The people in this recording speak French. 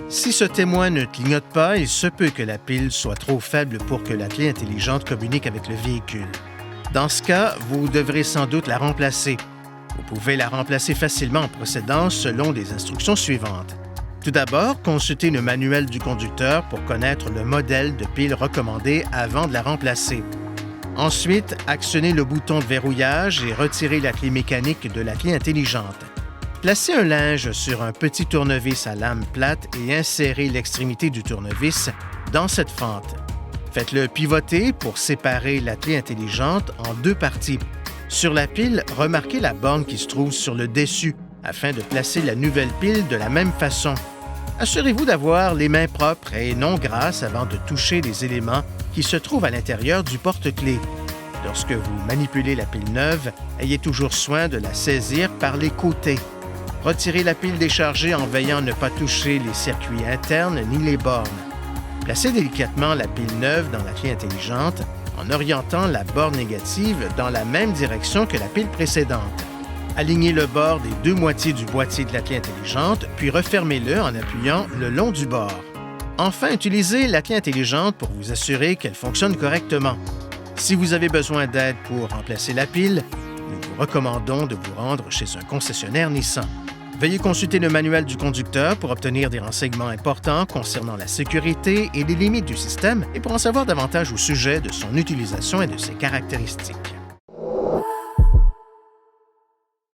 Si ce témoin ne clignote pas, il se peut que la pile soit trop faible pour que la clé intelligente communique avec le véhicule. Dans ce cas, vous devrez sans doute la remplacer. Vous pouvez la remplacer facilement en procédant selon les instructions suivantes. Tout d'abord, consultez le manuel du conducteur pour connaître le modèle de pile recommandé avant de la remplacer. Ensuite, actionnez le bouton de verrouillage et retirez la clé mécanique de la clé intelligente. Placez un linge sur un petit tournevis à lame plate et insérez l'extrémité du tournevis dans cette fente. Faites-le pivoter pour séparer la clé intelligente en deux parties. Sur la pile, remarquez la borne qui se trouve sur le dessus afin de placer la nouvelle pile de la même façon. Assurez-vous d'avoir les mains propres et non grasses avant de toucher les éléments qui se trouvent à l'intérieur du porte-clés. Lorsque vous manipulez la pile neuve, ayez toujours soin de la saisir par les côtés. Retirez la pile déchargée en veillant à ne pas toucher les circuits internes ni les bornes. Placez délicatement la pile neuve dans la clé intelligente en orientant la borne négative dans la même direction que la pile précédente. Alignez le bord des deux moitiés du boîtier de la clé intelligente, puis refermez-le en appuyant le long du bord. Enfin, utilisez la clé intelligente pour vous assurer qu'elle fonctionne correctement. Si vous avez besoin d'aide pour remplacer la pile, nous vous recommandons de vous rendre chez un concessionnaire Nissan. Veuillez consulter le manuel du conducteur pour obtenir des renseignements importants concernant la sécurité et les limites du système et pour en savoir davantage au sujet de son utilisation et de ses caractéristiques.